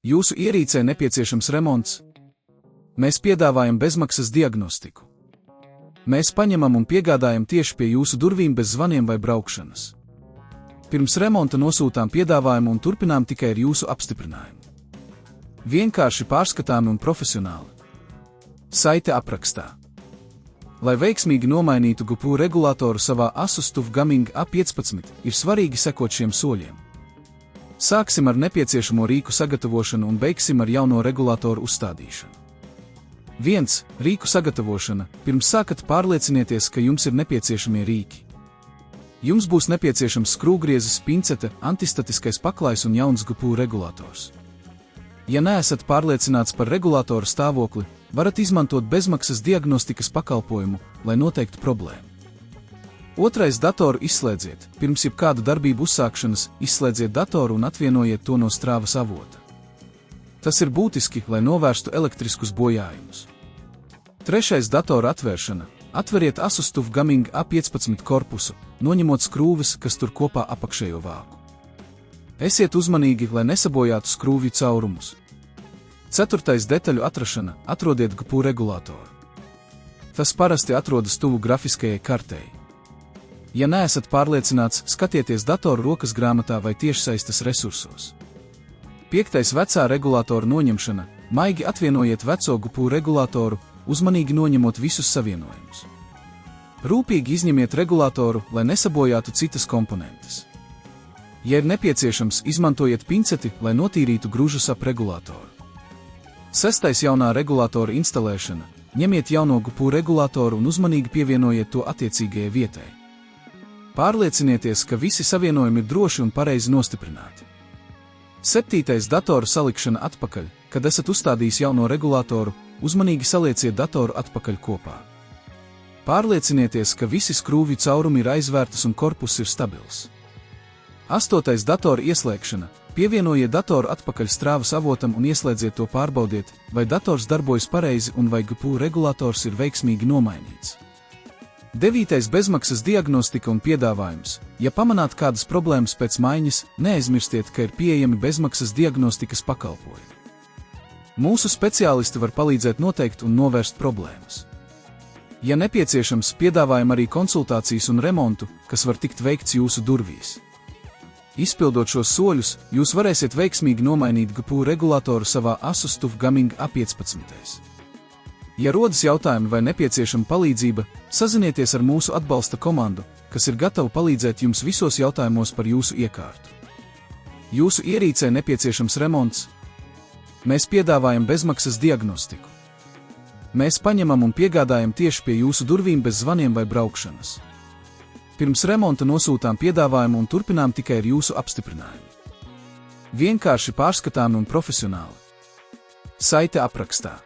Jūsu ierīcē nepieciešams remonts? Mēs piedāvājam bezmaksas diagnostiku. Mēs paņemam un piegādājam tieši pie jūsu durvīm bez zvaniem vai braukšanas. Pirms remonta nosūtām piedāvājumu un turpinām tikai ar jūsu apstiprinājumu. Vienkārši pārskatāmi un profesionāli. Saite aprakstā. Lai veiksmīgi nomainītu GPU regulātoru savā Asus TUF Gaming A15, ir svarīgi sekot šiem soļiem. Sāksim ar nepieciešamo rīku sagatavošanu un beigsim ar jauno regulātoru uzstādīšanu. 1. Rīku sagatavošana. Pirms sākat pārliecinieties, ka jums ir nepieciešamie rīki. Jums būs nepieciešams skrūvgriezis, pincete, antistatiskais paklājs un jauns GPU regulators. Ja neesat pārliecināts par regulātoru stāvokli, varat izmantot bezmaksas diagnostikas pakalpojumu, lai noteiktu problēmu. 2. Datoru izslēdziet. Pirms jebkādu darbību uzsākšanas, izslēdziet datoru un atvienojiet to no strāvas avota. Tas ir būtiski, lai novērstu elektriskus bojājumus. 3. Datoru atvēršana. Atveriet Asus TUF Gaming A15 korpusu, noņemot skrūves, kas tur kopā apakšējo vāku. Esiet uzmanīgi, lai nesabojātu skrūvju caurumus. 4. Detaļu atrašana. Atrodiet GPU regulātoru. Tas parasti atrodas tuvu grafiskajai kartei. Ja neesat pārliecināts, skatieties datoru rokas grāmatā vai tiešsaistes resursos. 5. Vecā regulātora noņemšana. Maigi atvienojiet veco GPU regulātoru, uzmanīgi noņemot visus savienojumus. Rūpīgi izņemiet regulātoru, lai nesabojātu citas komponentes. Ja ir nepieciešams, izmantojiet pinceti, lai notīrītu gružus ap regulātoru. 6. Jaunā regulātora instalēšana. Ņemiet jauno GPU regulātoru un uzmanīgi pievienojiet to attiecīgajai vietai. Pārliecinieties, ka visi savienojumi ir droši un pareizi nostiprināti. 7. Datoru salikšana atpakaļ. Kad esat uzstādījis jauno regulātoru, uzmanīgi salieciet datoru atpakaļ kopā. Pārliecinieties, ka visi skrūvju caurumi ir aizvērtas un korpus ir stabils. 8. Datoru ieslēgšana. Pievienojiet datoru atpakaļ strāvas avotam un ieslēdziet to, pārbaudiet, vai dators darbojas pareizi un vai GPU regulators ir veiksmīgi nomainīts. 9. Bezmaksas diagnostika un piedāvājums. Ja pamanāt kādas problēmas pēc maiņas, neaizmirstiet, ka ir pieejami bezmaksas diagnostikas pakalpojumi. Mūsu speciālisti var palīdzēt noteikt un novērst problēmas. Ja nepieciešams, piedāvājam arī konsultācijas un remontu, kas var tikt veikts jūsu durvīs. Izpildot šos soļus, jūs varēsiet veiksmīgi nomainīt GPU regulātoru savā Asus TUF Gaming A15. Ja rodas jautājumi vai nepieciešama palīdzība, sazinieties ar mūsu atbalsta komandu, kas ir gatava palīdzēt jums visos jautājumos par jūsu iekārtu. Jūsu ierīcē nepieciešams remonts? Mēs piedāvājam bezmaksas diagnostiku. Mēs paņemam un piegādājam tieši pie jūsu durvīm bez zvaniem vai braukšanas. Pirms remonta nosūtām piedāvājumu un turpinām tikai ar jūsu apstiprinājumu. Vienkārši pārskatāmi un profesionāli. Saite aprakstā.